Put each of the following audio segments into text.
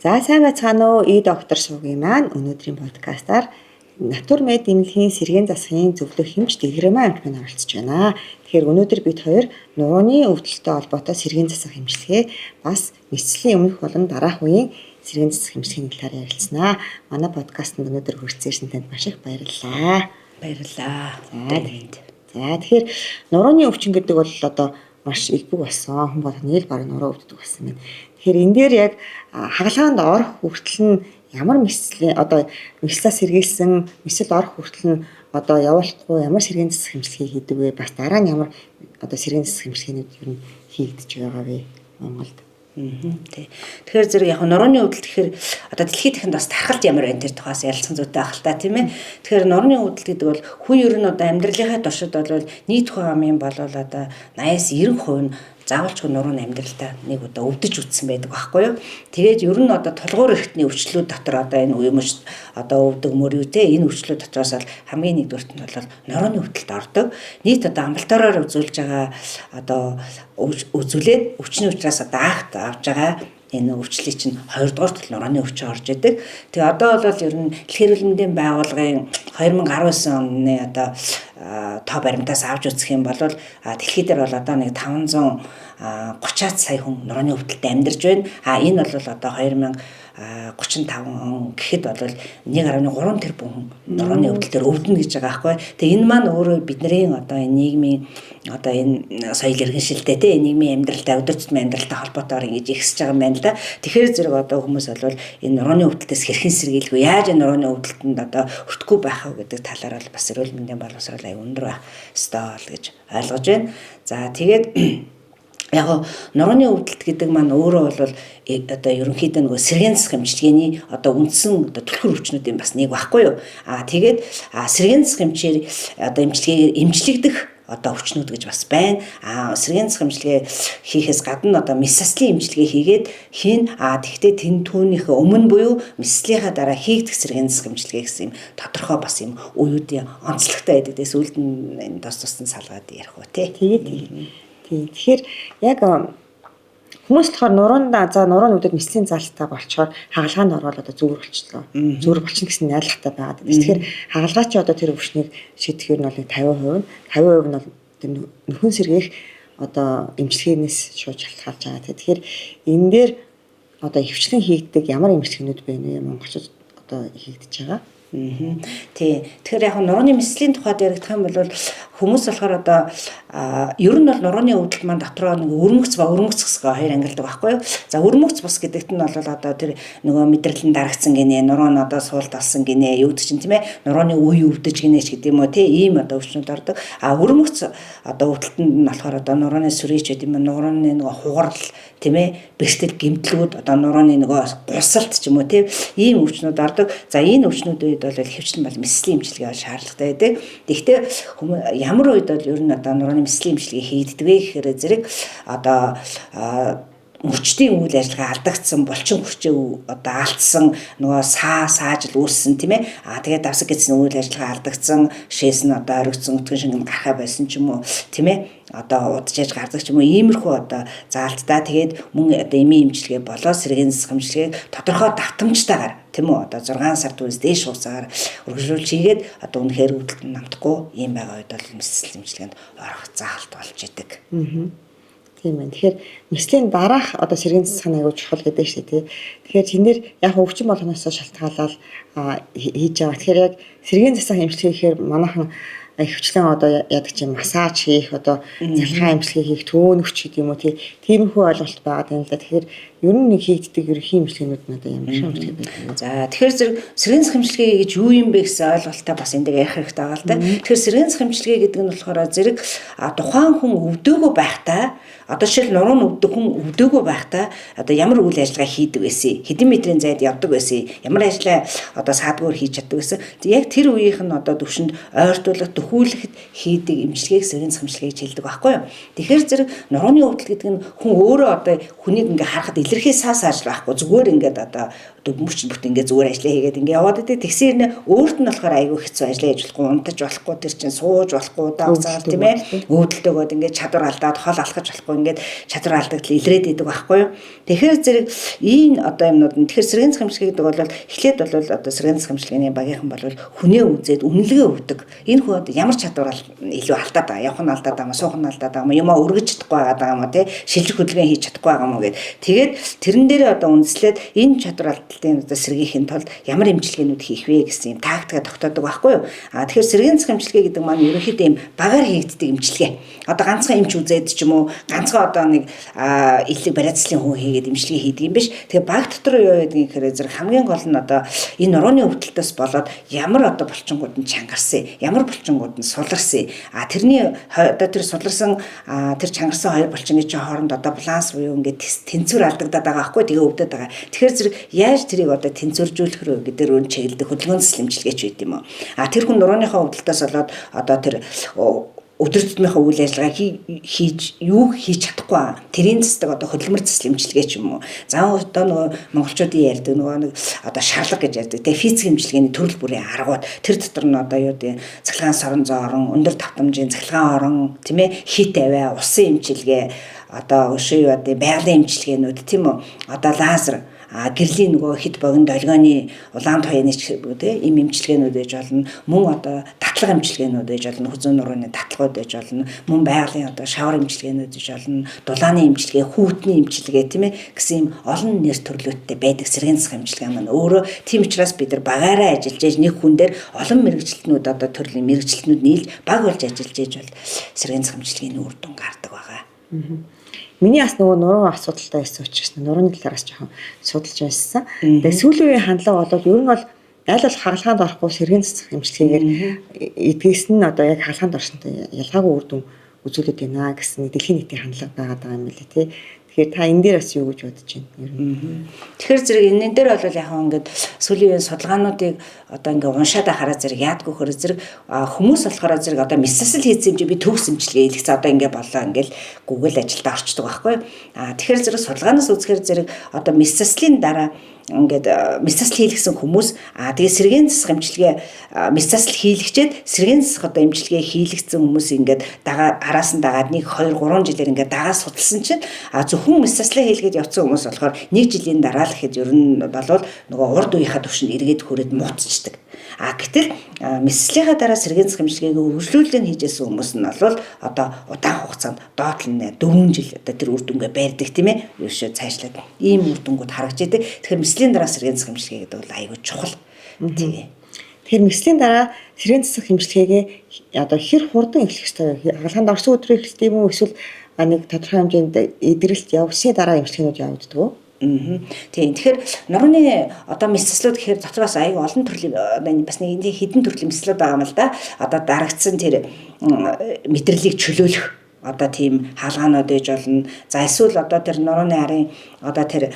За сайн байцгаана уу? Доктор Суугийн маань өнөөдрийн подкастаар натур мед эмнэлгийн сэргээн засгийн зөвлөх хэмж дээгрэмээ амт маань оролцож байна. Тэгэхээр өнөөдөр бид хоёр нурууны өвдөлттэй холбоотой сэргээн засах хэмжлэгээ бас мэдслийн өмнөх болон дараах үеийн сэргээн засах хэмжлэгийн талаар ярилцсанаа. Манай подкастт өнөөдөр хүрэлцэн танд маш их баярлалаа. Баярлалаа. За тэгэхээр нурууны өвчин гэдэг бол одоо маш ихбэг болсон. Хүн болгоны л баг нуруу өвддөг болсон байна. Тэгэхээр энэ дээр яг хагалгаанд орох хүртэл нь ямар мэслийн одоо мэслээс сэргийлсэн мэсэл орох хүртэл нь одоо явуулахгүй ямар сэргээн засах хэмжлэгийг хийдэг вэ? Бас дараа нь ямар одоо сэргээн засах хэмжлэгийг ер нь хийгдэж байгаа вэ Монголд? Тий. Тэгэхээр зэрэг яг нурууны өвдөлт гэхээр одоо дэлхийд дахинд бас тархалт ямар байна тэр тухаас ярилцсан зүйтэй байх л та тийм ээ. Тэгэхээр нурууны өвдөлт гэдэг бол хүн ер нь одоо амьдралынхаа туршид бол нийт хүн амын бол одоо 80-90% нь заавалчгүй нурууны амьдралдаа нэг удаа өвдөж үтсэн байдаг байхгүй юу. Тэгээд ер нь одоо тулгуур эрхтний өвчлүүд дотор одоо энэ үемш одоо өвдөг мөр юу те энэ өвчлүүд дотроос бол хамгийн нэгдүгürt нь бол нурууны өвдөлт ордог. Нийт одоо амбулаториор үзүүлж байгаа одоо үзүүлээд өвчний учраас одоо акт авж байгаа энэ өвчлөлийн чинь 2 дугаар төл нурууны өвчин орж идэг. Тэгээ одоо бол ер нь дэлхийн эрүүл мэндийн байгууллагын 2019 оны одоо тоо баримтаас авч үзэх юм бол дэлхийд дээр бол одоо нэг 530 сая хүн нурууны өвдөлтөд амьдарч байна. Энэ бол одоо 2035 он гэхэд бол 1.3 тэрбум хүн нурууны өвдөлтөөр өвдөнө гэж байгаа байхгүй. Тэгээ энэ маань өөрөө бидний одоо энэ нийгмийн одоо энэ соёл иргэншилтэй те нийгмийн амьдралтай өдөр тутмын амьдралтай холбоотойгоор ингэж ихсэж байгаа юм байна л да. Тэгэхээр зэрэг одоо хүмүүс бол энэ нурууны өвдөлтөөс хэрхэн сэргийлэх вэ? Яаж энэ нурууны өвдөлтөнд одоо өртөхгүй байх вэ гэдэг талаар бол бас эрүүл мэндийн боловсрол аяг өндөр байх ёстой гэж ойлгож байна. За тэгээд яг нурууны өвдөлт гэдэг маань өөрөө бол одоо ерөнхийдөө нөгөө сэргээн засах хэмжлэгийн одоо үндсэн одоо түлхэр өвчнүүдийн бас нэг байхгүй юу? Тэгээд сэргээн засах хэмжээр одоо эмчилгээгээр эмчлэгдэх одоо өвчнүүд гэж бас байна. Сэргээн засах хэмжлэгээ хийхээс гадна одоо мессаслийн эмчилгээ хийгээд тэгтээ тэн түүнийхээ өмнө буюу месслийнхаа дараа хийгдэх сэргээн засах хэмжлэгээ гэсэн юм тодорхой бас юм үеүүдийн онцлогтой байдаг. Тэгээс үлд нь энэ тус салгаад ярих уу тий. Тэгэхээр яг хүмүүс болохоор нуруунд өвдөд мэслийн залтаа болчоор хагалгаанд орвол одоо зүгээр болчихлоо. Зүгээр болчихно гэсэн найдвартай байгаад байна. Тэгэхээр хагалгаа чи одоо тэр өвчнийг шийдэх нь бол 50%, 50% нь бол нөхөн сэргээх одоо эмчилгээнээс шууд шалтгаалж байгаа. Тэгэхээр энэ дээр одоо хөвчлэн хийгддэг ямар эмчилгээнүүд байна вэ? Монголчууд одоо хийгдэж байгаа. Тий. Тэгэхээр яг нурууны мэслийн тухайд яригдах юм бол хүмүүс болохоор одоо ер нь бол нурууны өвдөлт маань дотроо нэг өрмөгц гэсгээ хоёр ангилдаг байхгүй юу? За өрмөгц бус гэдэгт нь бол одоо тэр нөгөө мэдрэлэн дарагдсан гинэ, нуруу нь одоо суулт алсан гинэ, юу гэдэг чинь тийм ээ, нурууны үе өвдөж гинэ ч гэдэг юм уу тий, ийм одоо өвчнүүд ордог. Өрмөгц одоо өвдөлтөнд нь болохоор одоо нурууны сүрийч гэдэг юм, нурууны нөгөө хугарал тийм ээ, бэртэл гэмтлүүд одоо нурууны нөгөө гусалт ч юм уу тий, ийм өвчнүүд ордог. За энэ өвчнүүд бол хэвчлэн бол мэслийн эмчилгээ шаардлагатай байдаг. Тэгэхдээ ямар үед бол ер нь одоо нурууны мэслийн эмчилгээ хийгддэг вэ гэхээр зэрэг одоо мөчтийн үйл ажиллагаа алдагдсан, булчин хүчээ одоо алдсан, нөгөө саажил үүссэн тийм ээ. Тэгээд давсаг гэсэн үйл ажиллагаа алдагдсан, шээс нь одоо оригдсон, өтгөн шингэн гарахаа байсан ч юм уу тийм ээ. Одоо удажж гардаг ч юм уу иймэрхүү одоо заалтаа тэгээд мөн одоо эмийн эмчилгээ болоо сэргээн засах хэмжлэгийг тодорхой давтамжтайгаар тийм үү одоо 6 сар түрээс дээш хугацаагаар үргэлжлүүлж хийгээд одоо үнэхээр өвдөлт нь намтахгүй ийм байгаа үед бол мэсэл эмчилгээнд орох заалт болж идэг. Тийм байна. Тэгэхээр мэслийн дараах одоо сэргээн засах нь аягүй чухал гэдэг шүү дээ. Тэгэхээр тэндэр яг өвчин болгоноос шалтгаалаад хийж байгаа. Тэгэхээр яг сэргээн засах эмчилгээ гэхээр манайхан хөвчлэн одоо яадаг чинь массаж хийх одоо залхаа эмчилгээ хийх төөнөгч гэдэг юм уу тиймэрхүү ойлголт байгаа юм л да. Тэгэхээр ер нь нэг хийгддэг ерөнхий эмчилгээнүүд нь одоо ямар шиг эмчилгээ байдаг вэ? За тэгэхээр зэрэг сэргээн засах эмчилгээ гэж юу юм бэ гэсэн ойлголттой бас энэ дээр ярих хэрэгтэй байгаа л да. Тэгэхээр сэргээн засах эмчилгээ гэдэг нь болохоор зэрэг тухайн хүн өвдөөгөө байхдаа одоо жишээл нуруу нь өвдөг хүн өвдөөгөө байхдаа одоо ямар үйл ажиллагаа хийдэг байсан, хэдэн метрийн зайд явдаг байсан, ямар ажиллаа одоо саадгуур хийж чаддаг байсан. Яг тэр үеийнх нь одоо төвшөнд ойртуулах, төхүүлэхэд хийдэг эмчилгээг сэргээн засах эмчилгээ гэж хэлдэг байхгүй юу? Тэгэхээр зэрэг нурууны өвдөлт гэдэг нь хүн өөрөө одоо хүнийг ингээ харахад илэрхий саас ажил байхгүй зүгээр ингээд одоо мөч бүт ингээд зүгээр ажиллаа хийгээд ингээд яваад идэг. Тэгсээр нэ өөрт нь болохоор айгүй хэцүү ажиллаа хийж болохгүй, унтаж болохгүй, тэр чинь сууж болохгүй, даавцаар тийм ээ. Өөдөлтөөгөөд ингээд чадвар алдаад хол алхаж болохгүй ингээд чадвар алдагдал илрээд идэг байхгүй юу. Тэгэхээр зэрэг ийм одоо юмнууд нь тэгэхээр сэргийн засаг эмчилгээ гэдэг бол эхлээд бол одоо сэргийн засаг эмчилгээний багийнхан бол хүнээ үзээд үнэлгээ өгдөг. Энэ хүн одоо ямар чадвар илүү алдаад байгаа, явах нь алдаад байгаа, суух нь алдаад байгаа, юмаа өргөж чадахгүй байгаа юм тий, шилжих хөдөлгөөн хийж чадахгүй байгаа юм гээд. Тэгээд тэрэн дээрээ одоо үндэслээд энэ чадвар алдалтын одоо сэргийхийн тулд ямар эмчилгээнүүд хийх вэ гэсэн юм тактика тогтоодог байхгүй юу. Тэгэхээр сэргийн засаг эмчилгээ гэдэг маань ерөнхийдөө юм багаар хийгддэг эмчилгээ. Одоо ганцхан эмч үзээд ч юм уу, ганцхан одоо нэг илэг бариацлын хүн хийгээд эмчилгээ хийдэг юм биш. Тэгээ баг дотор юу гэдэг гэхээр зэрэг хамгийн гол нь одоо энэ нурууны өвдөлтөөс болоод ямар одоо булчингууд нь чангарсан, ямар булчингууд нь суларсан. Тэрний одоо тэр суларсан тэр чангарсан хоёр булчингийн хооронд одоо баланс буюу ингээд тэнцвэр алдагдаад байгаа байхгүй тэгээ өвдөд байгаа. Тэгэхээр зэрэг яаж тэрийг одоо тэнцвэржүүлэх вэ гэдэг рүү чиглэдэг хөдөлгөөн засал эмчилгээч байт юм уу. Тэр хүн нурууныхаа өвдөлтөөс болоод одоо тэр өдөр тутмынхаа үйл ажиллагаа хийж чадахгүй тэрийн засдаг одоо хөдөлмөр засал эмчилгээ ч юм уу. За одоо нөгөө монголчуудын ярьдаг нөгөө нэг одоо шарлаг гэж ярьдаг. Тэгээ физик эмчилгээний төрөл бүрийн аргууд тэр дотор нь одоо юу гэдэг цахилгаан сорон зоорон, өндөр давтамжийн цахилгаан орон, тийм ээ, хит авиа, усан эмчилгээ, одоо өшөө юу гэдэг байгалийн эмчилгээнүүд тийм үү. Одоо лазер гэрлийн нөгөө хит богино долгионы улаан туяаны ийм эмчилгээнүүд ээж болно. Мөн одоо татлага эмчилгээнүүд ээж болно. Хүзүүн нурууны татлагууд ээж болно. Мөн байгалийн одоо шавар эмчилгээнүүд ээж болно. Дулааны эмчилгээ, хүүтний эмчилгээ тийм ээ гэсэн ийм олон нэр төрлөөтэй байдаг сэргийн засаг эмчилгээ маань өөрөө тийм учраас бид нар багаараа ажиллаж ээж нэг хүн дээр олон мэрэгчлэтнүүд одоо төрлийн мэрэгчлэтнүүд нийлж баг болж ажиллаж ээж бол сэргийн засаг эмчилгээний үр дүн гардаг байгаа. Миний бас нөгөө нуруу асуудалтай байсан учраас нурууны талаараас жоохон судалж байсан. Тэгээ сүүлийн үеийн хандлага бол ер нь бол аль бол хагалгаанд орохгүй сэргийн засаг эмчилгээгээр эдгэс нь одоо яг хагалгаанд орсонтой ялгаагүй үр дүн үзүүлээд байна гэсэн дэлхийн нийтийн хандлага байгаа юм билээ тий. Тэгэхээр та энэ дээр бас юу гэж бодож байна? Тэгэхээр зэрэг энэ дээр бол яг ингээд сүүлийн үеийн судалгаануудыг одоо ингээд уншаад хараа зэрэг яадгүй хөр зэрэг хүмүүс болохоор зэрэг одоо мессасл хийсэн юм чи би төгс эмчилгээ хийлгэсэн одоо ингээд боллоо ингээд Google ажилдаа орчдөг байхгүй. Тэгэхээр зэрэг судалгаанаас үзэхээр зэрэг одоо мессаслийн дараа ингээд мессасл хийлгэсэн хүмүүс тэгээ сэргийн засаг эмчилгээ мессасл хийлгчээд сэргийн засаг одоо эмчилгээ хийлгэсэн хүмүүс ингээд араас нь дагаад 1 2 3 жилээр ингээд дагаа судалсан чинь зөвхөн мессаслаа хийлгээд явсан хүмүүс болохоор 1 жилийн дараа л ихэд ер нь болвол нөгөө урд үеийнхаа төвшөнд эргээд хүрээд муутчихдаг. Гэтэл мессаслийнхаа дараа сэргийн засаг эмчилгээг үргэлжлүүлэн хийжсэн хүмүүс нь бол одоо удаан хугацаанд доотлон 4 жил одоо тэр үр дүнгээ барьдаг тийм ээ. Ерөөсөө цаашлаад ийм үр дүнгууд харагдж идэг. Тэгэхээр месслийн дараа сэргийн засаг эмчилгээ гэдэг бол аюул чухал. Тийм. Тэгэхээр месслийн дараа сэргийн засаг эмчилгээгээ одоо хэр хурдан эхлэх ёстой вэ? Хагалгаанд орсон өдрөө эхэлдэг юм уу? Эсвэл нэг тодорхой хэмжээнд эдгэрэлт явсны дараа эмчилгээнүүд явагддаг уу? Тийм. Тэгэхээр нурууны одоо мессаслууд гэхээр дотроос аюул олон төрлийн бас нэг хэдэн төрлийн мессаслууд байгаа юм л да. Одоо дарагдсан тэр мэдрэлийг чөлөөлөх одоо тийм хаалгаанууд ээж болно. За эсвэл одоо тэр нурууны арын одоо тэр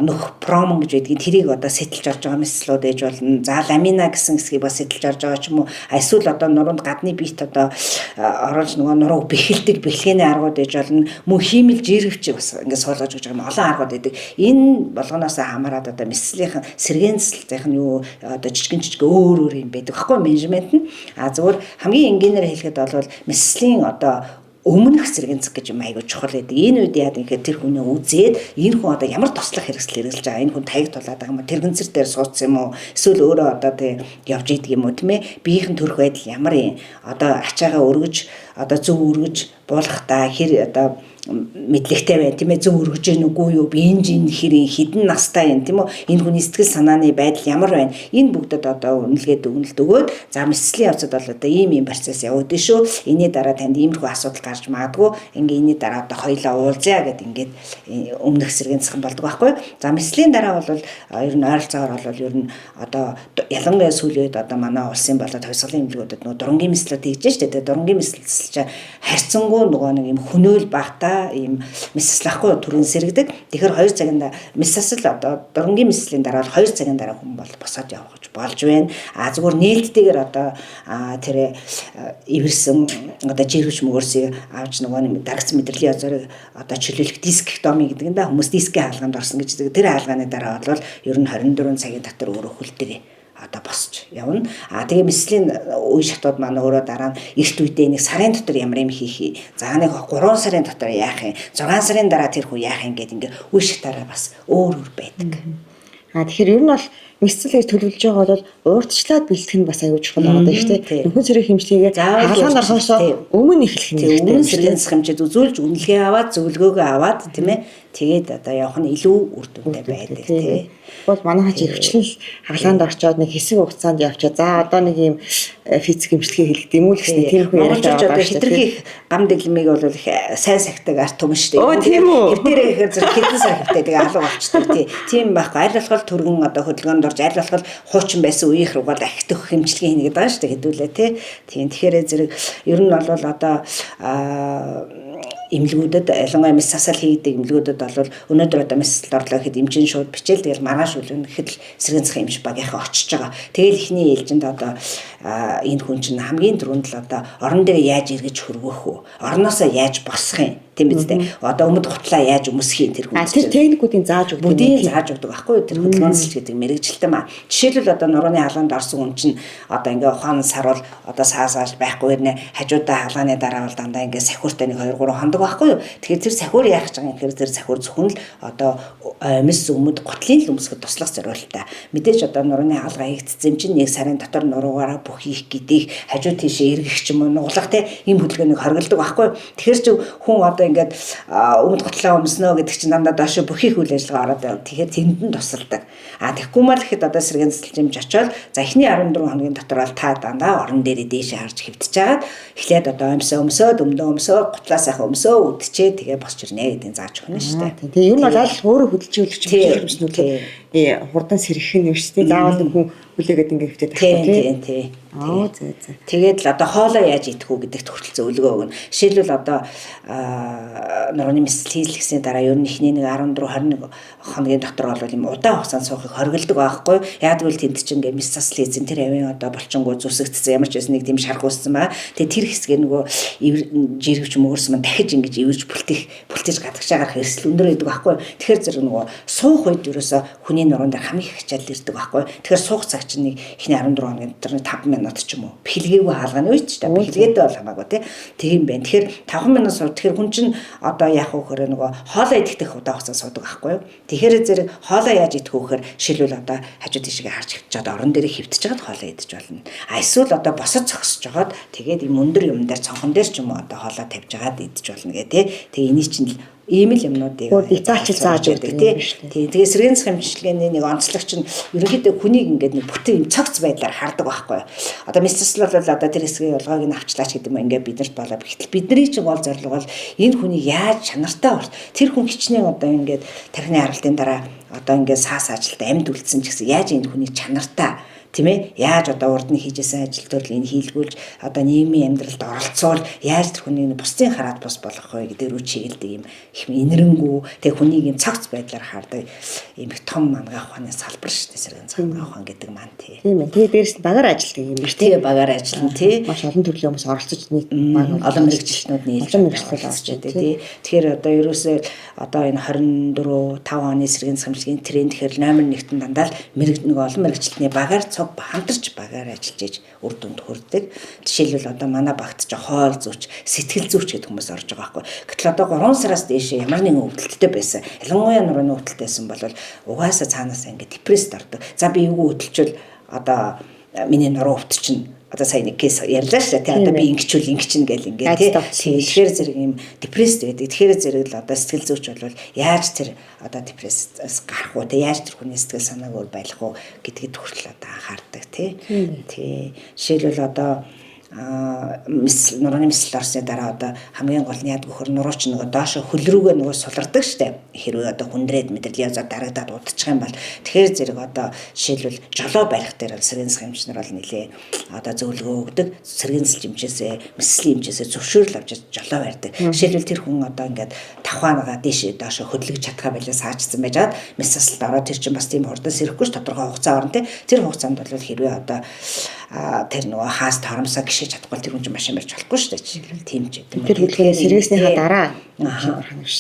нөх промон гэж байдгийг тэрийг одоо сэтэлж орж байгаа месслүүд ээж болно. За ламина гэсэн хэсгийг бас сэтэлж орж байгаа ч юм уу. Эсвэл одоо нуруунд гадны биет одоо оруулж нөгөө нурууг бэхэлдэг бэлгээний аргууд ээж болно. Мөн хиймэл жиргэвч бас ингээд суулгаж өгч байгаа юм олон аргууд байдаг. Энэ болгоноос хамаарат одоо месслийнхэн сэргийн засалтынх нь юу одоо жижигэн өөр юм байдаг. Баггүй менежмент нь зөвхөн хамгийн энгийнээр хэлэхэд бол месслийн одоо өмнөх сэргийн засаг гэж юм айгуу чухал байдаг. Энэ үед яа гэхээр тэр хүний үзээд энэ хүн одоо ямар туслах хэрэгсэл хэрэгжилж байгаа. Энэ хүн таяг тулаад байгаа юм уу? Тэрэгэнцэр дээр суудсан юм уу? Эсвэл өөрөө одоо тэг явж идэг юм уу? Тийм ээ. Биеийн төрөх байдал ямар юм? Одоо ачаагаа өргөж, одоо зөв өргөж буулгахдаа хэр одоо мэдлэгтэй байна тийм ээ, зөв өргөж гэнэ үгүй юу, биеийн жин хэрэг хідэн настай юм тийм үү, энэ хүний сэтгэл санааны байдал ямар байна, энэ бүгдэд одоо үнэлгээд өгөөд за мэслийн явцад бол одоо ийм процесс явагдсан шүү, энэний дараа танд иймэрхүү асуудал гарч магадгүй, ингээ энэний дараа одоо хоёлаа уулзъя гэд ингээд өмнөх сэргийн засах болдог байхгүй. За мэслийн дараа бол ер нь ойролцоогоор бол ер нь одоо ялангуяа сүүлийн үед одоо манай улсын болоод хувьсгалын эмнэлгүүдэд нөгөө дурангийн мэслүүд хийж штэ, дурангийн мэслэлч харьцангуй нөгөө нэг юм хөнөөл багтаа цагта ийм месслахгүй төрөн сэргдэг. Тэгэхээр 2 цагийн мессэл одоо дөрөнгийн месслийн дараа 2 цагийн дараа хүн бол босоод явах гэж болж байна. Зүгээр нээлттэйгээр одоо тэр ивэрсэн одоо жирвч мөгөрсийг авч нөгөө дарагц мэдрэлийн язаарыг одоо чөлөөлөх дискектоми гэдэг нь да хүмүүс дискийн хаалганд орсон гэж. Тэр хаалганы дараа бол ер нь 24 цагийн дотор өөрөө хөл дээр одоо босч явна. Тэгээ месслийн үе шатууд маань өөрөө дараа нь эрт үедээ нэг сарын дотор ямар юм хийх. За нэг 3 сарын дотор яах юм. 6 сарын дараа тэр хүн яах юм гэдэг ингээ үе шатаараа бас өөр байдаг. Тэгэхээр ер нь бол мессэл гэж төлөвлөж байгаа бол урьдчилаад бэлтгэх нь бас аюул чухал байгаа даа шүү дээ. Нөхөн цэрэг хэмжлэгээ хаалганд орохоос өмнө эхлэх нь хэрэгтэй. Өмнө сэргэнс хэмжээд үзүүлж үнэлгээ аваад зөвлөгөөгөө аваад тийм ээ. Тэгээд одоо явах нь илүү үр дүнтэй байдаг тий. Бол манайхаа чи хөвчлэн хаалганд орчоод нэг хэсэг хугацаанд явчаа. За одоо нэг юм физик хэмжлэгээ хэлэх юм уу гэсэн тийм хүн яриад байгаа шүү дээ. Хитрхи гам дэглэмийг бол их сайн сахидаг арт том шүү дээ. Оо тийм үү. Хэвдэрээ гэхээр зэрэг хэдэн сар хөвтэй тэгээ алга болчтой тий. Тийм байхгүй. Аль болох түргэн одоо хөдөлгөөнд орж аль болох хуучин байсан үеийнх рүү гол ахитах хэмжлэгээ хийнэ гэдэг байгаа шүү дээ хэдүүлээ тий. Тийм тэгэхээр зэрэг ер нь бол одоо имлгүүдэд ялангуяа мессасал хийдэг имлгүүдэд бол өнөөдөр одоо мессэлд орлоо гэхэд эмчин шууд бичээл тэгэл маргааш үлэн гэхэд сэргэнцэх эмч багийнхаа очиж байгаа. Тэгэл ихний ээлжинд одоо энэ хүн чинь хамгийн түрүүнд л одоо орон дээр яаж эргэж хөрвөх үү? Орноосоо яаж босох юм? Тийм биз дээ. Одоо өмд гутлаа яаж өмсөх юм тэр хүн. Тэр техникүүдийн зааж өгдөг. Бүдийн зааж өгдөг байхгүй юу? Тэр хөдөлгөөнсөл гэдэг мэрэгжилтэй маа. Жишээлбэл одоо нурууны хаалганд орсон хүн чинь одоо ингээ ухаан сарвал одоо саасааж байхгүй нэ хажуудаа хаалганы дараа бол дандаа ингээ сахиуртай нэг 2 3 хондог байхгүй юу? Тэгэхээр тэр сахиур яах гэж байгаа юм гэхээр тэр сахиур зөвхөн л одоо мис өмд гутлын л өмсгөд туслах зориултаа. Мэдээж одоо нурууны хаалга хийгдсэн чинь 1 сарын дотор нуруугаараа бүх хийх гэдгийг хажуу тийшээ эргэх ч юм уу нуглах те ийм хөдөлгөөнийг хоригддаг байхгүй юу? Тэгэхээр ч хүн одоо ингээд өмд гутлаа өмснөө гэдэг чинь дандаа доошо бүхий үйл ажиллагаа ороод байв. Тэгэхээр тэнд нь тусалдаг. Тэгэхгүй мал гэхэд одоо сэргэнцэлжимж очоод за эхний 14 хоногийн дотор бол та дандаа орон дээрээ дээшээ харж хөвтөж жагаад эхлээд одоо өмсөөд өмдөө гутлаа сайхан өмсөө үдчээ тэгээ босч ирнэ гэдэг зааж өгнө шүү дээ. Тэгээ ер нь бол аль өөрөө хөдөлжүүлэгч юмснүүд хурдан сэргэх нь юм шүү дээ. Заавал хүн хүлээгээд ингээд хөвтөд тахгүй тий. Тэгээд л одоо хоолоо яаж идэх үү гэдэгт хүртэл зөвлөгөө өгнө. Жишээлбэл одоо нурууны мессэл хийлгэсний дараа ер нь ихний нэг 14 21 хоногийн дотор бол юм удаан хугацаанд суухыг хоригддаг байхгүй. Яг л тэнд чинь ингээд мессас хийсэн тэр авийн одоо болчингуу зүсэгдсэн ямар ч байсан нэг тийм шарх үүссэн ба. Тэгээд тэр хэсгээр нөгөө жиргэвч мөрсөн маань дахиж ингэж ивэрж бүлтэж гадагш агаар хэрсэл өндөр байдаг байхгүй. Тэгэхээр зэрэг нөгөө суух үед ерөөсө хүний нуруунд хамгийн их ачаал ирдэг байхгүй. Тэгэхээр суух цаг чинь нэг ихний 14 хоногийн дотор 5 минут ч юм уу. Бэлгээгүй хаалганы үед ч та бэлгээдэй бол хамаагүй тийм байна. Тэгэхээр 5 минут суух. Тэгэхээр хүн чинь одоо яах вэ гэхээр нөгөө хоолоо идэхтэй удаан хугацаанд суудаг байхгүй юу? Тэгэхээр зэрэг хоолоо яаж идэх вэ гэхээр шилбэл одоо хажуу тийшээ харж хөвтчихэд орон дээр хөвтөж жагаад хоолоо идэж болно. Эсвэл одоо босож зогсож жагаад тэгээд юм өндөр юм дээр цонхон дээр ч юм уу одоо хоолоо тавьж жагаад идэж болно гэх тий. Тэгээ энийг чинь ийм л юмнуудыг деталь зааж өгдөг тий. Тэгээ сэргэнцэх хэмжлэгээний нэг онцлогч нь ерөнхийдөө хүнийг ингээд нэг бүтэн юм цогц байдлаар хардаг байхгүй юу. Одоо мессел бол одоо тэр хэсгийн ялгааг нь авчлаач гэдэг юм ингээд биднэрт болоо. Гэтэл бидний чинь гол зорилго бол энэ хүний яаж чанартай бол тэр хүн хичнээн одоо ингээд тархины харалтын дараа одоо ингээд саас ажилд амьд үлдсэн ч гэсэн яаж энэ хүний чанартай тийм ээ яаж одоо урд нь хийжсэн ажил төрөл энэ хийлгүүлж одоо нийгмийн амьдралд оролцуул яаж тэр хүний бусдын хараад бус болгох вэ гэдэг рүү чиглэдэг юм их инэрэнгүү тэг хүнийг юм цогц байдлаар хардаг юм их том мангаа ухааны салбар шүү дээ сэргэн цагаан ухаан гэдэг маань тий. Тийм ээ. Тэгээ дээрэс нь багаар ажилтдаг юм биш тий. Багаар ажиллана тий. Маш олон төрлийн хүмүүс оролцож нийт олон мэрэгчлэнүүд нийлж оролцож байдаг тий. Тэгэхээр одоо ерөөсөө одоо энэ 24 5 оны сэргэн хамжлагийн тренд гэхэр номер 1-т дандаа л нэг олон мэрэгчлэлний багаар хамтарч багаар ажиллаж иж үр дүнд хүрдэг. Жишээлбэл одоо манай багт ч хоол зүүч, сэтгэл зүүч гэдэг хүмүүс орж байгаа байхгүй. Гэтэл одоо 3 сараас дээш ямар нэгэн өвдөлттэй байсан. Ялангуяа нурууны өвдөлттэйсэн бол угаасаа цаанаас ингээд депресд ордог. За би эвгүй хөдөлчөл одоо миний нуруу өвдчихнэ. Одоо сайн нэг кейс ярьлаа шүү дээ. Одоо би ингэчүүл ингэчин гэл ингээд тий. Тэгэхээр зэрэг юм депресд байдаг. Тэгэхээр зэрэг л одоо сэтгэл зүйч бол яаж тэр одоо депрессээс гарах уу тий. Яаж тэр хүний сэтгэл санааг өөр байлгах уу гэдгийг хүртэл одоо анхаардаг тий. Тий. Жишээлбэл одоо нурууны мисэл орсны дараа одоо хамгийн гол нь яд гөхөр нурууч нөгөө доошо хөл рүүгээ нөгөө сулардаг штэ. Хэрвээ одоо хүндрээд мэдрэл язаар дарагдаад удчих юм бол тэгэхээр зэрэг одоо жишээлбэл жолоо барих дээр бол сэргийн засгийн эмчнэр бол нэлээ одоо зөвлөгөө өгдөг. Сэргийн засгийн эмчээсээ мислийн эмчээсээ зөвшөөрөл авч жолоо барьдаг. Жишээлбэл тэр хүн одоо ингээд тавхаанагаа дээш доошо хөдлөж чадхаа байлаа саажсан байжгаад мис сасалд ороод тэр чинь бас тийм хурдан сэрэхгүй ш тодорхой хугацаа орно те. Тэр хугацаанд бол хэрвээ одоо тэр нөгөө хаас торомсоо гიშиж чадахгүй тэр хүн чинь машин барьж болохгүй шүү дээ жишээлбэл тийм ч гэдэг. Тэр хөдөлгөөний сэргээснийхаа дараа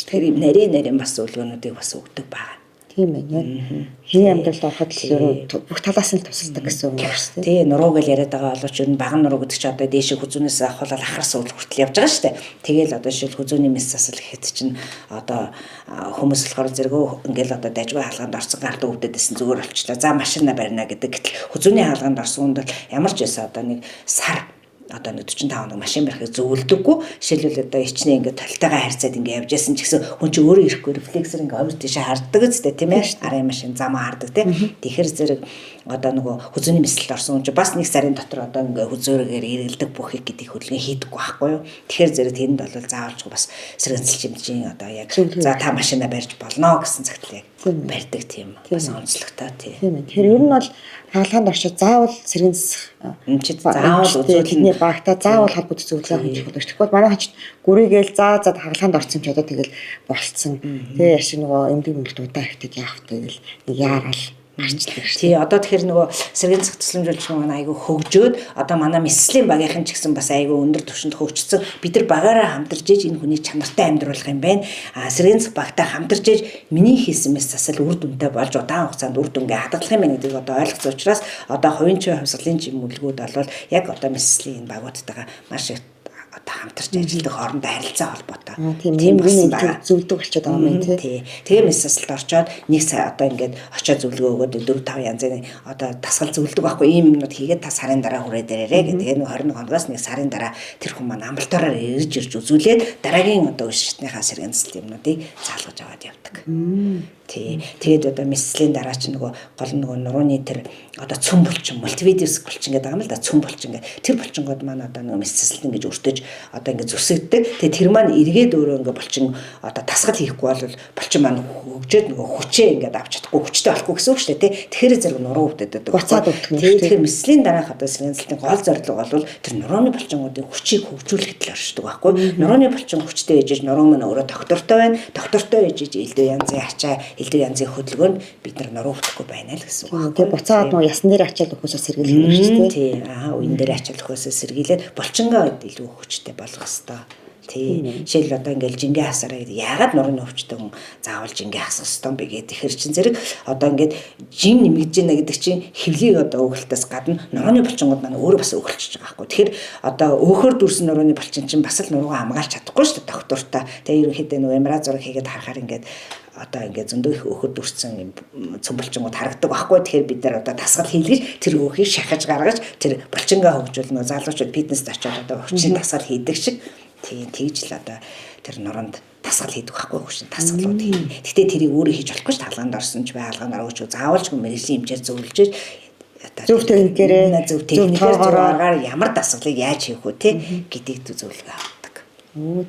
тэр юм нарийн бас зөвлөгөөнүүдийг бас өгдөг байгаа. Тийм байна. Хэний амьдралд ороход л ерөө бүх талаас нь тусалдаг гэсэн үг юм шүү дээ. Тий, нуруу гэж яриад байгаа боловч ер нь баган нуруу гэдэг чинь одоо дээшээ хүзүүнээс авахлал ахар суул хүртэл явж байгаа шүү дээ. Тэгээл одоо жишээл хүзүүний мис засал гэхэд чинь одоо хүмүүс болохоор зэрэгөө ингээл одоо дажгүй хаалганд орсон гард өвдөдсэн зүгээр болчлаа. За машина барина гэдэг. Гэтэл хүзүүний хаалганд орсон хүнд бол ямар ч байсан одоо нэг сар одоо 45 хоног машин барихыг зөвлөдөггүй. Жишээлбэл одоо ичнээ ингээд толтойгоо харьцаад ингээд явж ясан ч гэсэн хүн чинь өөрөө ирэхгүй рефлексээр ингээд хоёр тийшээ харддаг үстэй тийм ээ. Арын машин замаа хардаг тийм. Тэгэхэр зэрэг одоо нөгөө хүзүүний мисэлд орсон хүн чинь бас нэг сарын дотор одоо ингээд хүзөөрөөр иргэлдэг бүх их гэдгийг хөдөлгөөн хийдэггүй байхгүй юу. Тэгэхэр зэрэг тэнд бол заавалж бас сэргэнцэл чимжийн одоо яг за та машина барьж болно гэсэн цагт яг барьдаг тийм бас онцлогтой тийм. Тэр ер нь бол хаалганд орчод заавал сэргийн эмчид заавал үзүүлэх багта заавал халбууд зөвлөгөө авах чухал. Тэгэхгүй манай хачид гүрийгээл заа хаалганд орсон ч одоо тэгэл болцсон. Тэгээ яшиг нөгөө эмдэг мэлд удаан ихтэй яах тэгэл нэг яарал марчдаг шүү. Тий, одоо тэгэхээр нөгөө сэргийн засаг тусламжуулж манай айгүй хөгжөөд одоо манай мислийн багийнхан ч гэсэн бас айгүй өндөр түвшинд хөгжсөн. Бид нар багаараа хамтарч ээж энэ хүний чанартай амьдруулах юм байна. Сэргийн засаг багтай хамтарч ээж миний хийсэн мис засал үр дүнтэй болж удаан хугацаанд үр дүнгээ хадгалах юм байна гэдгийг одоо ойлгосон учраас одоо хувийн чив хувьсгалын чимүүлгүүд бол яг одоо мислийн багуудтайгаа маш их одоо хамтарч ажилладаг хоорондоо харилцаа холбоотой. Тийм юм зөвлөдөг болчиход байгаа юм тий. Тэгээ мессежлд орчоод нэг сая одоо ингээд очиод зөвлөгөө өгөөд 4-5 янзын одоо дасгал зөвлөдөг байхгүй ийм юмнууд хийгээд та сарын дараа хүрээд ирээрэй гэдэг. Тэгээ 21 хоногоос нэг сарын дараа тэр хүн маань амралтаараа ирж үзүүлээд дараагийн одоо шатныхаа сэргийн засал юмнуудыг заалгаж аваад явдаг. Тий. Тэгээд одоо месслийн дараа ч нөгөө гол нөгөө нурууны тэр одоо цөм булчин мультивидиус булчин гэдэг юм л да цөм булчин гэдэг. Тэр булчингууд маань одоо нөгөө мессэлт ингэж өртөж одоо ингэ зүсэгдэг. Тэгээд тэр маань эргээд өөрөө ингэ булчин одоо тасгал хийхгүй бол булчин маань хөгжөөд нөгөө хүчээ ингэ авч чадахгүй хүчтэй болохгүй гэсэн үг шүү дээ тий. Тэгэхээр зэрэг нуруу өвдөдөг. Буцаад өвдөх юм. Тэгэхээр месслийн дараах одоо сэргэнцлийн гол зорилго бол тэр нурууны булчингуудын хүчийг хөгжүүлэхэд л оршдог байхгүй. Нурууны булчин хүчтэй ээжж нуруу маань өөрөө доктортой байна. Доктортой ээжж элдв янзын ачаа элдв янзын хөдөлгөөнд бид нар нуруу өвдөхгүй байна л гэсэн үг. Тэгээ буцаад нөгөө ясн дээр ачаал өгөхөөсөө сэргийлэх юм шүү дээ. Тий. Үн дээр ачаал өгөхөөсөө сэргийлээд булчингаа илүү хүчтэй болгох хэвээр. Тий. Жишээл одоо ингээл жингээ хасараа гэдэг. Яагаад нурууны өвчтөй хүн заавал жингээ хасах ёстой бэ гэдэг. Ихэр чин зэрэг одоо ингээд жин нэмэгдэж байна гэдэг чинь хэвлийг одоо өглөлтөөс гадна нурууны булчингууд маань өөрөө бас өглөж байгаа байхгүй. Тэгэхээр одоо өөхөр дүрсэн нурууны булчин чинь бас л нуруугаа хамгаалж чадахгүй шүү дээ доктортой. Тэгээ ерөнхийдөө нөгөө MRI зураг хийгээд харахаар ингээд одоо ингээд зөндөө их өөхөр дүрсэн юм цөмбөлчингууд харагдаг байхгүй. Тэгэхээр бид нар одоо дасгал хийлгэж тэр өөхийг шахаж гаргаж тэр булчингаа хөгжүүлнө. Залуучууд фитнест очиод одоо хүчин дасгал хийдэг шиг тэгж л одоо тэр нуруунд дасгал хийдэг байхгүй хүчин дасгалууд хийнэ. Гэтэ тэрийг өөрөө хийж болохгүй ш талгаанд орсон ч бай хаалгаан орооч заавалж мэрэгжлийн хэмжээр зөвлөж зөв техникээрээ зөв техникээр ямар дасгалыг яаж хийх вэ те гэдгийг зөвлөгөө авдаг.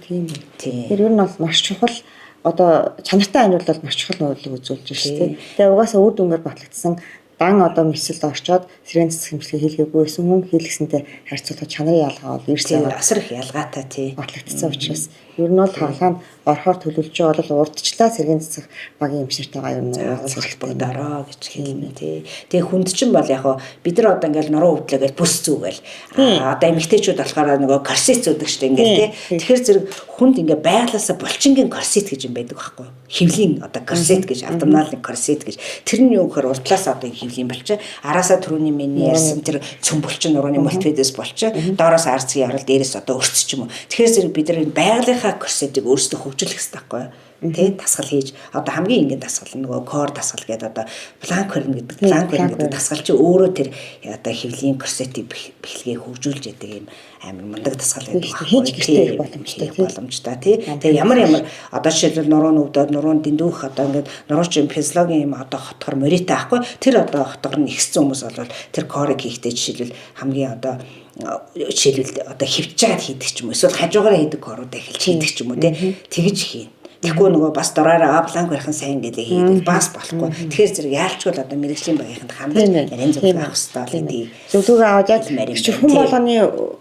Тийм. Тэр ер нь бол маш чухал одоо чанартай амьдрал бол маш чухал нөлөө үзүүлж байна шүү дээ. Тэгээ угаасаа үр дүнгээр батлагдсан дан одоо мисэлд орчоод сэргийн засаг хэмжлэгийг хийлгээгүй байсан хүн хийлгэсэнтэй харьцуулахад чанарын ялгаа бол ерөөсөө асар их ялгаатай тий батлагдсан учраас ер нь бол хаалгаанд орохоор төлөвлөж байгаа бол урдчлаа сэргийн засаг багийн эмчнэртэйгээ ер нь уулзах дараа гэж хэлнэ тий. Тэгээ хүнд чинь бол яг бид нар одоо ингээл нуруу өвдлөгээл бүс зүгээл одоо эмэгтэйчүүд болохоор нөгөө корсет зүүдэг штэ ингээл тий. Тэгэхээр зэрэг хүнд ингээ байглаасаа булчингийн корсет гэж юм байдаг байхгүй юу? Хөвлийн одоо корсет гэж абдоминалын корсет гэж тэр нь юу гэхээр урдлаас одоо хөвлийн болчих араасаа түрүүний миний ярьсан тэр цөм булчин нурууны мультивидиус болчих доороос арцгийн ярал дээрээс одоо өрцөж юм уу. Тэгэхээр зэрэг бид нар байгалийнхаа корсетыг өөрсдөө хөгжүүлэх хэрэгтэй байхгүй юу? тий дасгал хийж одоо хамгийн энгийн дасгал нөгөө кор дасгал гэдэг одоо планк гэдэг дасгал чи өөрөө тэр одоо хэвлийн корсетийг бэлгээг хөгжүүлж яадаг юм амар мундаг дасгал байдаг байхгүй хийж гэртээ боломжтой тий тэгээ ямар одоо жишээлбэл нурууны өвдөд нуруунд дэндүүх одоо ингээд нуруучин физиологийн юм одоо хотгор моритой байхгүй тэр одоо хотгор нь ихсэн хүмүүс бол тэр корыг хийхдээ жишээлбэл хамгийн одоо жишээлбэл одоо хөвчээд хийдэг ч юм уу эсвэл хажуугаараа хийдэг корууд эхэлж хийдэг ч юм уу тий тэгж хийн. Тэгэхгүй нөгөө бас дураараа планк барих нь сайн гэдэг хийдэг бас болохгүй. Тэгэхээр зэрэг яалчгүй одоо мэрэгжлийн багийнханд хандаж ярин зөвлөгөө авах хэрэгтэй. Зөвлөгөө аваад яг хүн болгоны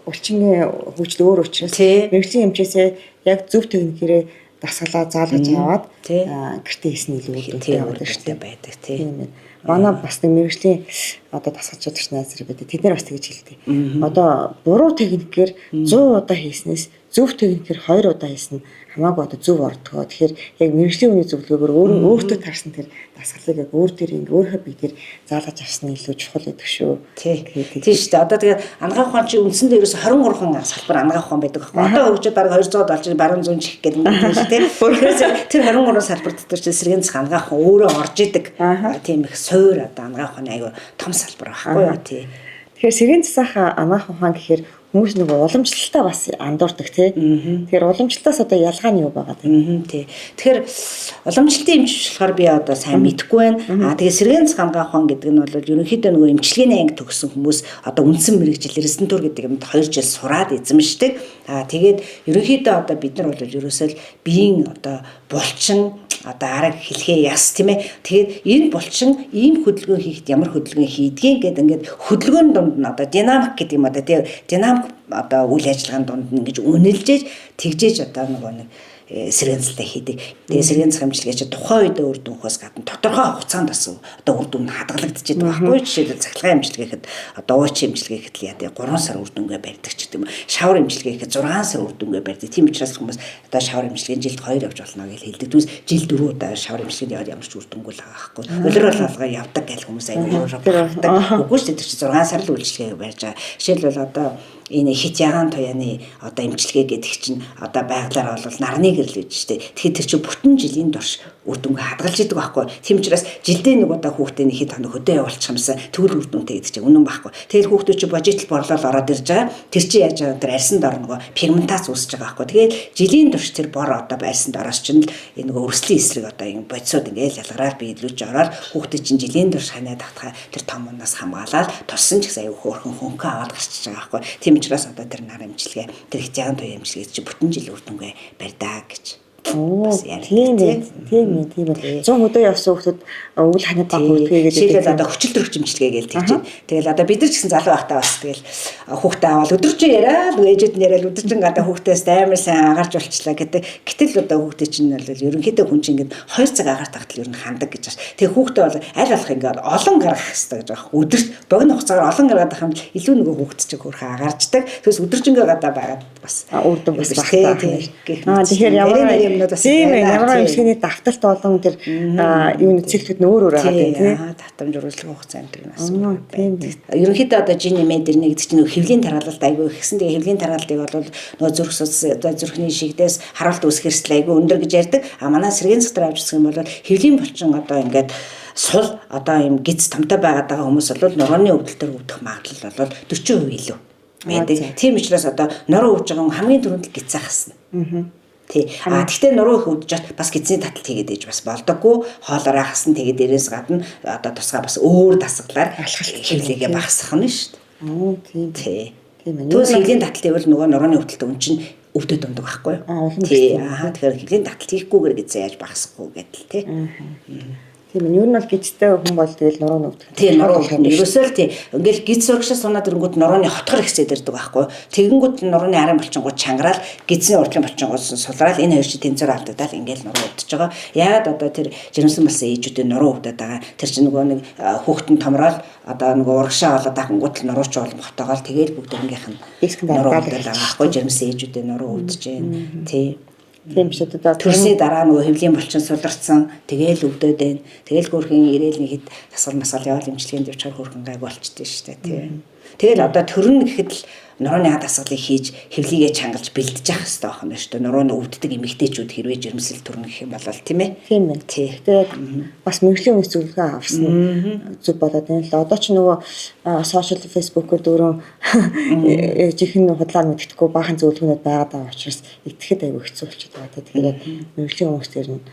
өвчнгийн хөгжил өөр учраас мэрэгжлийн эмчээсээ яг зөв техникээрээ дасгалаа заалгаж аваад гэртээ хийсэн илүү үүрэгтэй байдаг тий. Манай бас нэг мэрэгжлийн одоо дасгалжуулагч найзар байдаг. Тэд нар бас тэгж хэлдэг. Одоо буруу техникээр 100 удаа хийснээс зөв техникээр 2 удаа хийсэн хамаагүй одоо зөв ордгоо. Тэгэхээр яг мэрэгжлийн хүний зөвлөгөөгөөр өөртөө таарсан тэр дасгалыг яг өөр дээр ингээ өөрийнхөө бие дээр заалгаж авсан илүү чухал гэдэг шүү. Тийм шүү дээ. Одоо тэгээд ангаах ухаан чи үндсэндээ ерөөс 23 салбар ангаах ухаан байдаг байхгүй. Одоо хөгжөөд бараг 200 болж баруун зүүн чих гэдэг юм тийм шүү дээ. Тэр 23 салбар дотор чи сэргийн засаг ангаах ухаан өөрөө орж идэг. Тийм их суур одоо ангаах ухааны аягүй том салбар байхгүй юу тий. Тэгэхээр сэргийн засах ангаах ухаан гэхээр хүмүүс нөгөө уламжлалтаа бас андуурдаг тий. Тэгэхээр уламжлалтаас одоо ялгаа нь юу байгаа тий. Тэгэхээр уламжлалтын эмч болохоор би одоо сайн мэдэхгүй байна. Тэгээ сэргийн засаг ангаах ухаан гэдэг нь бол ерөнхийдөө нөгөө эмчилгээний анги төгссөн хүмүүс одоо үндсэн мэрэгжил резидентур гэдэг юмд 2 жил сураад эзэмшдэг. Тэгээд ерөнхийдөө одоо бид нар бол ерөөсөө биеийн одоо булчин одоо арга хэлхээ яс тийм ээ. Тэгээд энэ булчин ийм хөдөлгөөн хийхэд ямар хөдөлгөөн хийдгийг гэдэг ингээд хөдөлгөөний дунд нь одоо динамик гэдэг юм одоо тийм динамик одоо үйл ажиллагааны дунд нь ингэж үнэлжээж тэгжээж одоо нөгөө нэг сэргийн засалтай хийдэг. Тэгээ сэргийн засаг эмчилгээ чи тухайн үед үр дүнхөөс гадна тодорхой хугацаанд бас одоо үр дүн хадгалагдчихэдэг байхгүй. Жишээлбэл цахилгаан эмчилгээхэд одоо уучин эмчилгээхэд л яа тэгээ 3 сар үр дүнгээ барьдаг ч гэдэг юм. Шавар эмчилгээхэд 6 сар үр дүнгээ барьдаг. Тийм учраас хүмүүс одоо шавар эмчилгээнд жилд 2 явж болно гэж хэлдэг. Түс жилд 4 удаа шавар эмчилгээнд яваад ямар ч үр дүнгүй л байгаа байхгүй. Өдөр болгоо явдаг гэл хүмүүс аягүй явдаг. Үгүй ч тэр чи 6 сар л үйлчлэгээ барьж байгаа. Жишээлбэл одоо энэ хит ягаан туяаны одоо эмчилгээ гэдэг чинь одоо байглаар бол нарны гэрэл гэж штэ. Тэгэхээр тэр чинь бүтэн жилийн турш үр дүнгээ хадгалж идэг байхгүй. Тийм учраас жилдээ нэг удаа хүүхдээ нэг хит хоног хөдөө явуулчих юмсан тэгвэл үр дүнтэй гэдэг чинь үнэн байхгүй. Тэгэхээр хүүхдүүд чи божитл борлол ороод ирж байгаа. Тэр чи яаж байгаа тэр арьсанд орно пигментац үүсэж байгаа байхгүй. Тэгээд жилийн турш тэр бор одоо арьсанд ороос чинь энэ нөгөө өрслийн эсрэг одоо юм бодисууд ингээл ялгараад би илүүж ороод хүүхдээ чинь жилийн турш ханаа татхаа тэр том унаас хамгаалаад туссан ч гэсэн аюу хөөрхөн хөнгө аваад гарчиж байгаа байхгүй. Тийм учраас одоо тэр нар эмчилгээ тэр хязгаан туяа эмчилгээ чи бүтэн жил үр дүнгээ барьдаг гэж. Тийм ээ. 100 өдөө явсан хүмүүс өвөл ханаад баг үлдгээгээд жишээлбэл одоо хүчил төрөх эмчилгээ гэж тэгж байна. Тэгэл одоо бид нар ч гэсэн залуу байхдаа бас тэгэл хүүхдээ аваад өдөржин яриад ээжэд нь яриад өдөржин одоо хүүхдээс амар сайн агарч болчлаа гэдэг. Гэтэл одоо хүүхдээ чинь бол ерөнхийдөө хүн чинь ингээд 2 цаг агаар тагтал ер нь хандаг гэж байна. Тэгээ хүүхдээ бол аль болох ингээд олон гаргах хэрэгтэй гэж байгаа. Өдөрт богино хугацаагаар олон гаргаад байгаа юм илүү нөгөө хүүхд чинь хөрхөө агарчдаг. Тэгээс өдөржингөө гадаа байгаад бас үр дүн бас багтаа. Тэгэхээр ямар эмчилгээний давталт болон тэр юуны циклүүд нь өөр байгаа тийм татамж ургамлын хугацаа энэ нас байдаг. Ерөнхийдөө одоо жин медэр нэг гэдэг чинь хэвлийн тархалт айгүй ихсэн. Тэгээ хэвлийн тархалтыг бол нөгөө зүрх судас зүрхний шигдээс харуулт үүсэх эрсдэл айгүй өндөр гэж ярьдаг. А манай сэргийн засгаар авч үзэх юм бол хэвлийн булчин одоо ингээд сул одоо юм гиз тамтай байгаад байгаа хүмүүс бол нурууны өвдөлтөөр өвдөх магадлал бол 40% илүү байдаг. Тийм учраас одоо нуруу өвж байгаа хамгийн түрүүнд гиз заах хэрэгтэй. Тий. Гэхдээ нуруу их өвдөж бас гидсний таталт хийгээд ээж бас болдоггүй. Хоолоороо хасан тэгээд дээрээс гадна одоо тусгай бас өөр дасгалаар хэвлэгээ багасгах нь шүү дээ. Тийм. Тийм ээ. Түүс хэвлийн таталтын бол нөгөө нурууны өвдөлт өн чинь өвдөд ундаг байхгүй юу? Тий. Тэгэхээр хэвлийн таталт хийхгүйгээр гидсээ яаж багасгахгүй гэдэл тий. Тийм ээ. Юу нь бол гидстэй хүн бол тэгэл нурууны өвдөлт. Тийм нуруу өвдөлт. Ерөөсөө л тий. Ингээл гидс урагшаа сунаад ирэнгүүт нурууны хотгор ихсээд ирдэг байхгүй юу? Тэгэнгүүт нурууны арын булчингууд чангараал гидсний урдлын булчингууд сулраал энэ хоёр чинь тэнцвэр алдагдаад ингээл нуруу өвдөж байгаа. Яагаад одоо тэр жирэмсэн болсон ээжүүдийн нуруу өвдөд байгаа. Тэр чинь нөгөө нэг хүүхдэн томроод одоо нөгөө урагшаа болоод ахынгууд л нурууч болон хотоогоол тэгэл бүгднгийнх нь нуруу өвдөд байгаа байхгүй юу? Жирэмсэн ээжүүдийн нуруу өвдөж байна. Тий. Тийм шүү дээ. Төрсний дараа нөгөө хэвлийн булчин суларцсан тэгэл өвдөд байна. Тэгэл хөөрхөн ирээл нэг хэд тасгал масгал яваал эмчилгээнд явчихаар хөөрхөн гайг болчихдээ шүү дээ тий. Тэгэл одоо төрнө гэхэд л нурууны дасгалыг хийж хэвлийгээ чангалж бэлдэж явах хэрэгтэй байх нь шүү дээ. Нурууны өвддөг эмэгтэйчүүд хэрвээ жирэмсэл төрнө гэх юм бол тийм ээ. Тийм ээ. Тэгээд бас мэрэгжлийн үндэс зөвлөгөө авсан зүг болоод байна л. Одоо ч нөгөө сошиал фейсбүүкээр дөрөв жихэн худлаар мэддэхгүй баахан зөвлөгөөнүүд байгаад байгаа учраас итгэхэд аягүй хэцүү болчиход байгаа. Тэгэхээр мэрэгжлийн хүмүүстээр нь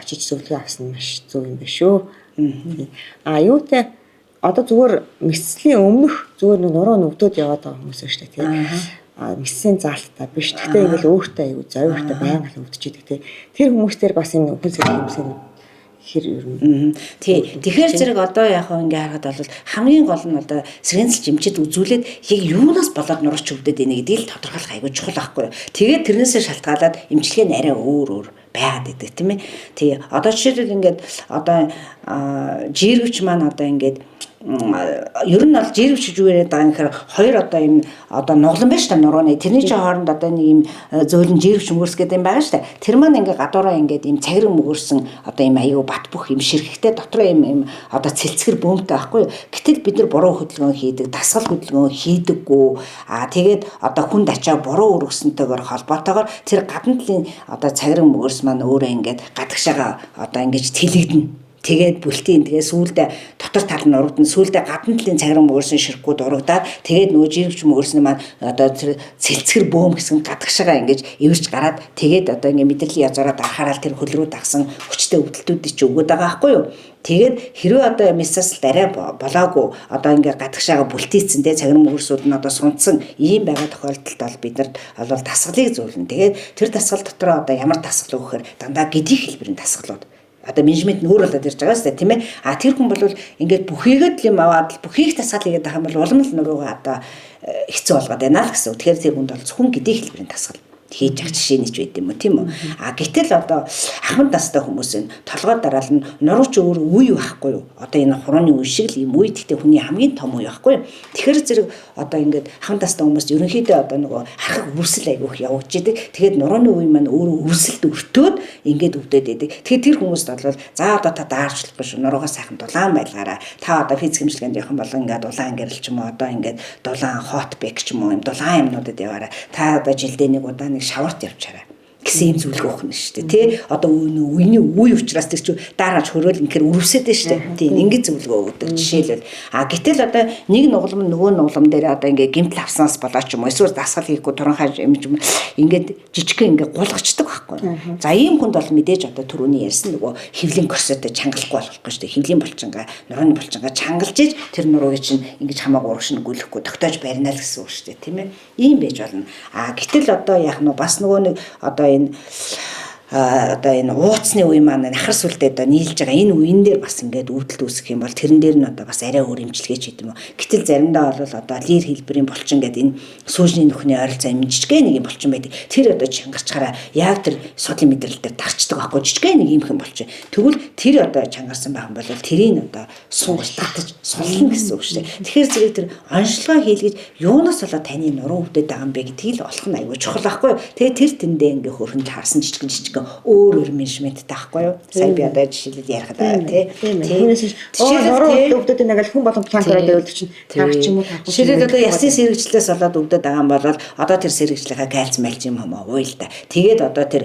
очиж зөвлөгөө авсан нь маш зөв юм биш үү. Юутай одоо зүгээр мэдслийн өмнөх зүгээр нуруу нүгдөөд яваад байгаа хүмүүс шүү дээ тийм. Мэдсийн заалтаа биш. Гэхдээ ингээл өөртөө аягүй зовёртой байнга л өвдөж идэг тийм. Тэр хүмүүстээр бас энэ хүн сэргийн хүмүүсийн хэр ер нь. Тий. Тэгэхээр зэрэг одоо яг ингээ харахад бол хамгийн гол нь одоо сэргэнцэл жимчэд үзүүлээд яг юунаас болоод нурууч өвдөд ийнэ гэдгийг л тодорхойлох аягүй чухал байхгүй юу. Тэгээд тэрнээсээ шалтгаалаад эмчилгээ нь арай өөр байгаад идэг тийм ээ. Тий. Одоо жишээлбэл ингээд одоо жиргэвч маань одоо ингээд ер нь бол жиргэвч жүгээрээ байгаа юм гэхээр хоёр одоо юм одоо нуглан байна шүү дээ нурууны. Тэрний чинь хооронд одоо нэг юм зөөлөн жиргэвч мөрс гэдэг юм байгаа шүү дээ. Тэр маань ингээ гадуураа ингээд юм цагираг мөгөрсөн одоо юм аюу бат бөх юм ширхэгтэй дотроо юм одоо цэлцгэр бөөмтэй байхгүй юу. Гэтэл бид нар буруу хөдөлгөөн хийдэг, дасгал хөдөлгөөн хийдэггүй. Тэгээд одоо хүнд ачаа буруу өргөсөнтэйгээр холбоотойгоор тэр гадна талын одоо цагираг мөгөрс маань өөрөө ингээд гадагшаага одоо ингэж тэлэгдэнэ. Тэгээд бүлтийн тэгээ сүүлдээ дотор тал нь урагдан сүүлдээ гадна талын цагиран мөрсөн ширхгүүд урагдаад тэгээд нөгөө жиргэвч мөрсөн маань одоо тэр цэлцгэр бөөм гэсэн гадагшаага ингэж эвэрч гараад тэгээд одоо ингэ мэдрэлийн язаараа дарахаараа тэр хөл рүү дагсан хүчтэй өвдөлтүүдийг ч өгöd байгаа байхгүй юу. Тэгээд хэрвээ одоо мессасл арай болоогүй одоо ингээ гадагшаага бүлтийцсэн те цагиран мөрсүүд нь одоо сунцсан ийм байгаа тохиолдолд бол бид нар бол дасгалыг зөвлөнө. Тэгээд тэр дасгал дотор одоо ямар дасгал өгөхөр дандаа гэдгийг хэлбэрийн дасгалууд одоо менежмент нөр болоод ирж байгаа шүү дээ тийм ээ. Тэр хүн бол ингээд бүхийгэд юм аваад бүхийг дасгал хийгээд байгаа юм бол улам л нуруугаа одоо хэцүү болгоод байна л гэсэн. Тэгэхээр тэр хүнд бол зөвхөн гэдгийг хэлбэрийн дасгал хийж явах жишээ нэгж байд юм уу тийм үү. Гэтэл одоо ахмад настай хүмүүс энэ толгой дараал нь нурууч өөр үе байхгүй юу. Одоо энэ хурууны үе шиг л юм үе гэхдээ хүний хамгийн том үе байхгүй юу. Тэгэхээр зэрэг одоо ингээд ахмад настай хүмүүс ерөнхийдөө одоо нөгөө харах үрсэл айгүйх явж идэг. Тэгээд нурууны үе маань өөрөө үрсэлд өртөөд ингээд өвдөд идэг. Тэгэхээр тэр хүмүүст бол за одоо та даарчлахгүй шүү. Нуруугаа сайхан дулаан байлгаараа. Та одоо физик хэмжлэгэнд явах юм бол ингээд дулаан гэрэл ч юм уу одоо ингээд дулаан хот бэк ч юм уу юм дулаан юмнуудад яваараа. Та одоо жилдээ нэг удаа шаварт явчаарай гэсэн юм зөвлөгөө өгөх нь шүү дээ тий. Одоо үений үе учраас тэр чинь дараач хөрөөл инхээр өрөвсөд дээ шүү дээ. Тийм ингэж зөвлөгөө өгдөг. Жишээлбэл гэтэл одоо нэг нуглам нөгөө нуглам дээр одоо ингээ гэмтэл авснаас болоо ч юм уу эсвэл дасгал хийхгүй туранхай юм ингээд жижигхэн ингээ гулгачдаг байхгүй. За ийм хүнд бол мэдээж одоо түрүүний ярьсан нөгөө хөвлийн корсетой чангалахгүй болохгүй шүү дээ. Хөвлийн булчингаа нурууны булчингаа чангалж иж тэр нуруугийн чинь ингэж хамаагүй урагшин гүлэхгүй тогтоож барина л гэсэн үг шүү дээ тийм ээ. Ийм байж болно. Гэтэл одоо яах нь бас нөгөө нэг одоо одоо энэ ууцны үе маань ахар сүлдээ одоо нийлж байгаа энэ үеин дээр бас ингээд өвдөлт үүсэх юм бол тэрэн дээр нь одоо бас арай өөр эмчилгээч хийх юм уу. Гэтэл заримдаа бол одоо лир хэлбэрийн булчин гэдэг энэ сүүжний нүхний ойролцоо юм жижигхэн нэг юм булчин байдаг. Тэр одоо чангарчгараа яг тэр судлын мэдрэл дээр дарчдаг байхгүй жижигхэн нэг юм хэн булчин. Тэгвэл тэр одоо чангарсан байх юм бол тэрийг одоо суугаж татаж сулна гэсэн үг шүү дээ. Тэгэхээр зэрэг тэр онцлогоо хийлгэж юунаас болоод таны нуруу өвдөд байгаа юм бэ гэдгийг л олох нь аюул чухал байхгүй. Тэгээ тэр тэндээ ингээ хөрхөн таарсан жижигхэн өөр менежменттэй байхгүй юу? Сайн би одоо жишээлбэл ярих даа тий. Жишээлбэл өвдөд нэг л хүн болгон план කරаад явуулдаг чинь таарч юм уу таахгүй. Жишээлбэл одоо ясны сэргийлэлээс болоод өвдөд байгаа юм бол одоо тэр сэргийлэлийнхаа кальци мальци юм уу л та. Тэгээд одоо тэр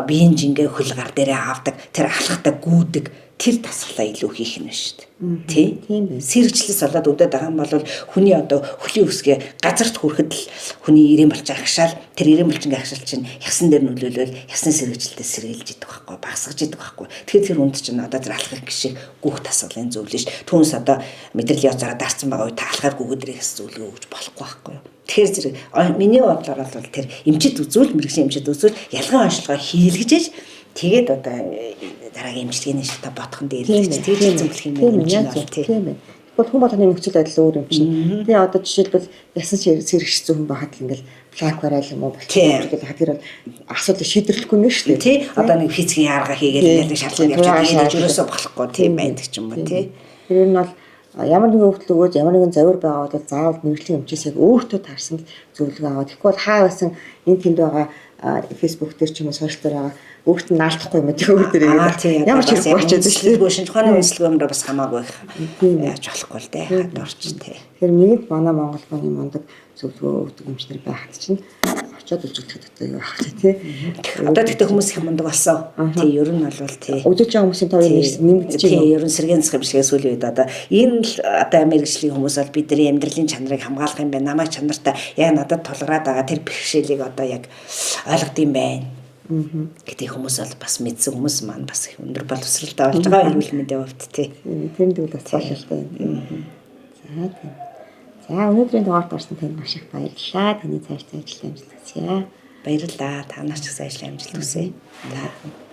биеийн жингээ хөл гар дээрээ авдаг, тэр алхахтаа гүйдэг тэр дасгалаа илүү хийх нь шүү дээ. Тий. Сэргийлэлээс болоод өвдөд байгаа юм бол хүний одоо хөлийн үсгээ газарт хүрэхэд л хүний ирээн булчин агшаал тэр ирээн булчингийн агшаал чинь ясан дээр нөлөөлөл ясны сэргийлэлтэй сэргийлж идэг байхгүй багсгаж идэг байхгүй. Тэгэхээр тэр үнд чинь одоо тэр алхах гişиг гүөх дасгалын зөвлөж түүнээс одоо мэдрэлийн язаараа дарцсан байгаа үе та алхахаар гүгэдрийг зөвлөгөө өгч болохгүй байхгүй юу. Тэгэхээр зэрэг миний бодлоор бол тэр эмчит үзүүл мэрэгшин эмчит үзүүл ялгаа онцлогоо хийлгэж тэгээд одоо дараагийн эмчилгээний шилтэ бодхон дээр тэгж зөвлөх юм байна тийм ээ. Тэгвэл хүн болгоны нөхцөл байдал өөр юм чинь. Тэгээ одоо жишээлбэл ясан сэргэгч зөвхөн байхад л ингээл плак барайл юм уу болчихсон гэдэг хадгэр бол асуудал шийдэрлэхгүй нэ шүү дээ. Тий. Одоо нэг физикийн арга хийгээд ингээл шалгал явуулж ерөөсөө болохгүй тийм байдаг ч юм уу тий. Тэр нь бол ямар нэгэн хөвгөл өгөөд ямар нэгэн завир байгаа бол заавал мэрэгжлийн эмчээс яг өөртөө таарсан зөвлөгөө аваад. Тэгэхгүй бол хаа байсан энэ тэнд байгаа Facebook дээр ч юм уу сошиал дээр байгаа өөрт нь наалдахгүй юм тийм өөр дээр ямар ч хэрэггүй болчиход шүү дээ. Шинжлэх ухааны үндэслэгөөр бас хамаагүй яаж болохгүй л дээ. Хадварч тий. Тэгэхээр нэг манай Монголын мундаг зөвлөгөө өгдөг эмчнэр байхад чинь очиод үзүүлэхэд одоо юу авах тий. Одоо тэгтээ хүмүүс их мундаг болсон. Тий, ер нь бол тий. Үзүүлж байгаа хүмүүсийн тоо нэмэгдэж байна. Тий, ер нь сэргийн засгийн бишгээ сүүлийн үед одоо энэ л одоо мэрэгжлийн хүмүүс бол бидний амьдралын чанарыг хамгаалах юм байна. Намайг чанартай яг надад тулгараад байгаа тэр бэрхшээлийг одоо яг ойлгод юм байна. Гэдэг хүмүүс бол бас мэдсэн хүмүүс маань бас их өндөр боловсралтай болж байгаа эрүүл мэндийн хувьд тий. Тэр нь бас бололтой байна. За тийм. За өнөөдрийн дугаарт орсон танд маш их баярлалаа. Таны цаашдаа ажил амжилт хүсье. Баярлалаа. Та нарт ч гэсэн ажил амжилт хүсье. За.